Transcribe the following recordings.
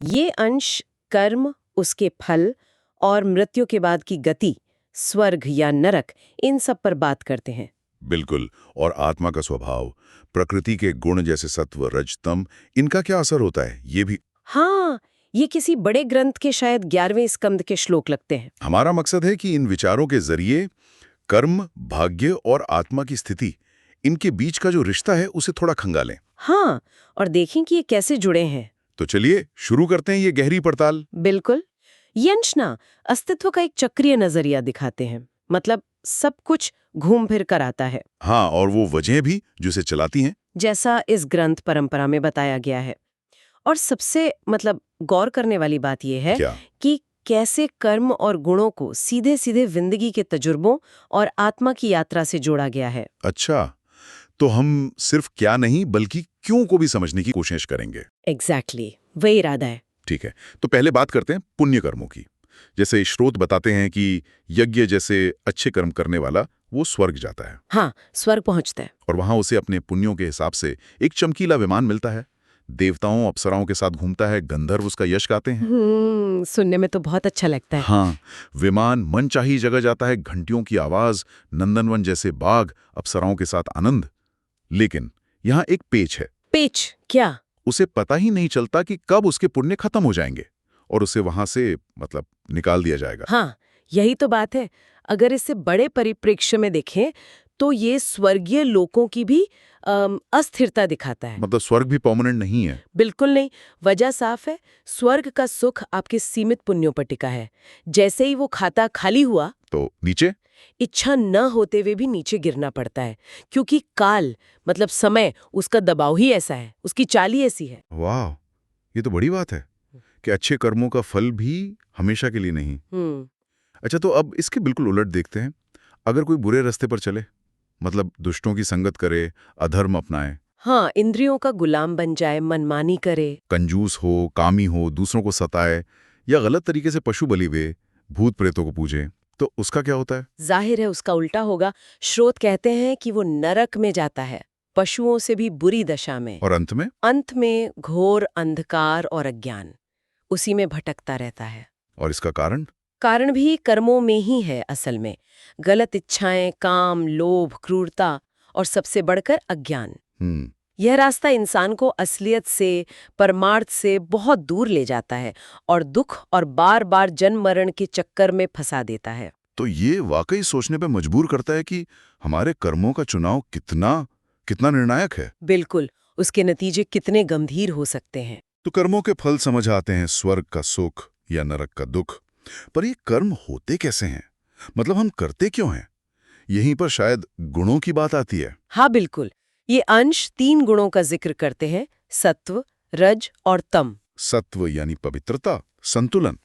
ये अंश कर्म, उसके फल और मृत्यु के बाद की गति, स्वर्ग या नरक, इन सब पर बात करते हैं। बिल्कुल। और आत्मा का स्वभाव, प्रकृति के गुण जैसे सत्व रजतम, इनका क्या असर होता है, ये भी? हाँ, ये किसी बड़े ग्रंथ के शायद 11वें स्कंद के श्लोक लगते हैं। हमारा मकसद है कि इन विचारों के जरिए कर्म, भाग्य और आत्मा की स्थिति, इनके बीच का जो रिश्ता है उसे थोड़ा खंगालें। हाँ, और देखें कि ये कैसे जुड़े हैं। तो चलिए शुरू करते हैं ये गहरी पड़ताल। बिल्कुल। ये अंश ना अस्तित्व का एक चक्रीय नजरिया दिखाते हैं। मतलब सब कुछ घूम फिर कर आता है, हाँ, और वो वजह भी जो इसे चलाती हैं। जैसा इस ग्रंथ परंपरा में बताया गया है। और सबसे गौर करने वाली बात यह है क्या? कि कैसे कर्म और गुणों को सीधे सीधे जिंदगी के तजुर्बों और आत्मा की यात्रा से जोड़ा गया है। अच्छा, तो हम सिर्फ क्या नहीं बल्कि क्यों को भी समझने की कोशिश करेंगे। एग्जैक्टली, वही इरादा है। ठीक है, तो पहले बात करते हैं पुण्य कर्मों की। जैसे स्रोत बताते हैं कि यज्ञ जैसे अच्छे कर्म करने वाला वो स्वर्ग जाता है। हाँ, स्वर्ग पहुंचता है। और वहां उसे अपने पुण्यों के हिसाब से एक चमकीला विमान मिलता है, देवताओं अप्सराओं के साथ घूमता है, गंधर्व उसका यश गाते हैं। सुनने में तो बहुत अच्छा लगता है। हाँ, विमान मनचाही जगह जाता है, घंटियों की आवाज, नंदनवन जैसे बाग, अप्सराओं के साथ आनंद। लेकिन यहाँ एक पेच है। पेच क्या? उसे पता ही नहीं चलता कि कब उसके पुण्य खत्म हो जाएंगे और उसे वहां से निकाल दिया जाएगा। हाँ, यही तो बात है। अगर इसे बड़े परिप्रेक्ष्य में देखें तो ये स्वर्गीय लोकों की भी अस्थिरता दिखाता है। मतलब स्वर्ग भी परमानेंट नहीं है। बिल्कुल नहीं। वजह साफ है, स्वर्ग का सुख आपके सीमित पुण्यों पर टिका है। जैसे ही वो खाता खाली हुआ तो नीचे इच्छा न होते हुए भी नीचे गिरना पड़ता है, क्योंकि काल समय उसका दबाव ही ऐसा है, उसकी चाल ही ऐसी है। वाह, ये तो बड़ी बात है कि अच्छे कर्मों का फल भी हमेशा के लिए नहीं। अच्छा, तो अब इसके बिल्कुल उलट देखते हैं। अगर कोई बुरे रास्ते पर चले, दुष्टों की संगत करे, अधर्म अपनाए, हाँ, इंद्रियों का गुलाम बन जाए, मनमानी करे, कंजूस हो, कामी हो, दूसरों को सताए या गलत तरीके से पशु बलि दे, भूत प्रेतों को पूजे, तो उसका क्या होता है? जाहिर है उसका उल्टा होगा। स्रोत कहते हैं कि वो नरक में जाता है, पशुओं से भी बुरी दशा में। और अंत में? अंत में घोर अंधकार और अज्ञान, उसी में भटकता रहता है। और इसका कारण? कारण भी कर्मों में ही है असल में। गलत इच्छाएं, काम, लोभ, क्रूरता और सबसे बढ़कर अज्ञान। यह रास्ता इंसान को असलियत से, परमार्थ से बहुत दूर ले जाता है और दुख और बार बार जन्म मरण के चक्कर में फंसा देता है। तो ये वाकई सोचने पे मजबूर करता है कि हमारे कर्मों का चुनाव कितना कितना निर्णायक है। बिल्कुल, उसके नतीजे कितने गंभीर हो सकते हैं। तो कर्मों के फल समझ आते हैं, स्वर्ग का सुख या नरक का दुख। पर ये कर्म होते कैसे हैं? हम करते क्यों हैं? यहीं पर शायद गुणों की बात आती है। हाँ बिल्कुल, ये अंश 3 गुणों का जिक्र करते हैं, सत्व, रज और तम। सत्व यानी पवित्रता, संतुलन,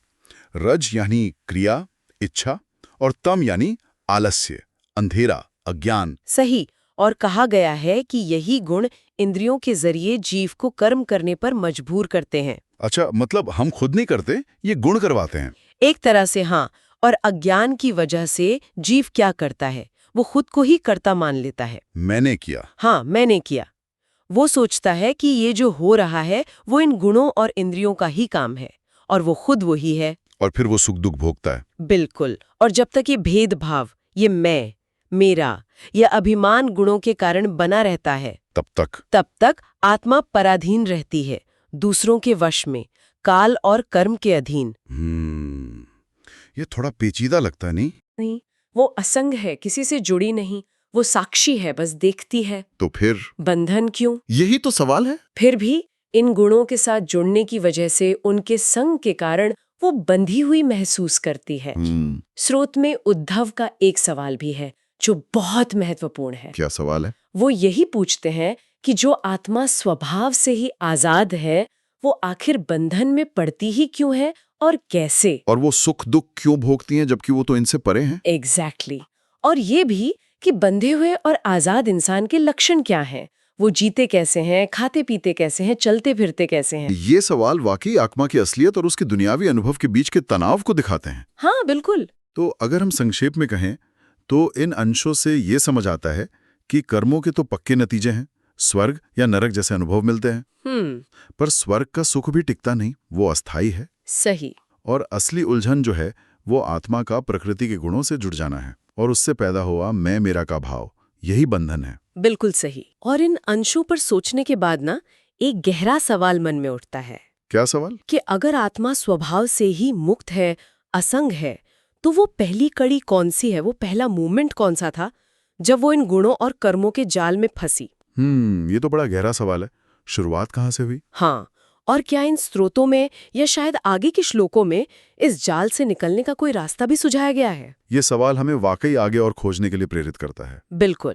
रज यानी क्रिया, इच्छा, और तम यानी आलस्य, अंधेरा, अज्ञान। सही। और कहा गया है कि यही गुण इंद्रियों के जरिए जीव को कर्म करने पर मजबूर करते हैं। अच्छा, हम खुद नहीं करते, ये गुण करवाते हैं। एक तरह से हाँ। और अज्ञान की वजह से जीव क्या करता है, वो खुद को ही कर्ता मान लेता है। मैंने किया। हाँ, मैंने किया। वो सोचता है कि ये जो हो रहा है वो इन गुणों और इंद्रियों का ही काम है और वो खुद वही है। और फिर वो सुख दुख भोगता है। बिल्कुल। और जब तक ये भेदभाव, ये मैं, मेरा, यह अभिमान गुणों के कारण बना रहता है, तब तक आत्मा पराधीन रहती है, दूसरों के वश में, काल और कर्म के अधीन। ये थोड़ा पेचीदा लगता है, नहीं? नहीं, वो असंग है, किसी से जुड़ी नहीं, वो साक्षी है, बस देखती है। तो फिर बंधन क्यों? यही तो सवाल है। फिर भी इन गुणों के साथ जुड़ने की वजह से, उनके संग के कारण वो बंधी हुई महसूस करती है। स्रोत में उद्धव का एक सवाल भी है जो बहुत महत्वपूर्ण है। क्या सवाल है? वो यही पूछते हैं कि जो आत्मा स्वभाव से ही आजाद है, वो आखिर बंधन में पड़ती ही क्यों है और कैसे? और वो सुख दुख क्यों भोगती हैं जबकि वो तो इनसे परे हैं? एग्जैक्टली। और ये भी कि बंधे हुए और आजाद इंसान के लक्षण क्या हैं? वो जीते कैसे हैं, खाते पीते कैसे हैं, चलते फिरते कैसे हैं? ये सवाल वाकई आत्मा की असलियत और उसके दुनियावी अनुभव के बीच के तनाव को दिखाते हैं। हाँ बिल्कुल। तो अगर हम संक्षेप में कहें तो इन अंशों से ये समझ आता है कि कर्मों के तो पक्के नतीजे हैं, स्वर्ग या नरक जैसे अनुभव मिलते हैं। पर स्वर्ग का सुख भी टिकता नहीं, वो अस्थायी है। सही। और असली उलझन जो है वो आत्मा का प्रकृति के गुणों से जुड़ जाना है और उससे पैदा हुआ मैं मेरा का भाव, यही बंधन है। बिल्कुल सही। और इन अंशों पर सोचने के बाद ना एक गहरा सवाल मन में उठता है। क्या सवाल? कि अगर आत्मा स्वभाव से ही मुक्त है, असंग है, तो वो पहली कड़ी कौन सी है, वो पहला मूवमेंट कौन सा था जब वो इन गुणों और कर्मों के जाल में फंसी? ये तो बड़ा गहरा सवाल है। शुरुआत कहाँ से हुई? हाँ, और क्या इन स्रोतों में या शायद आगे के श्लोकों में इस जाल से निकलने का कोई रास्ता भी सुझाया गया है? ये सवाल हमें वाकई आगे और खोजने के लिए प्रेरित करता है। बिल्कुल।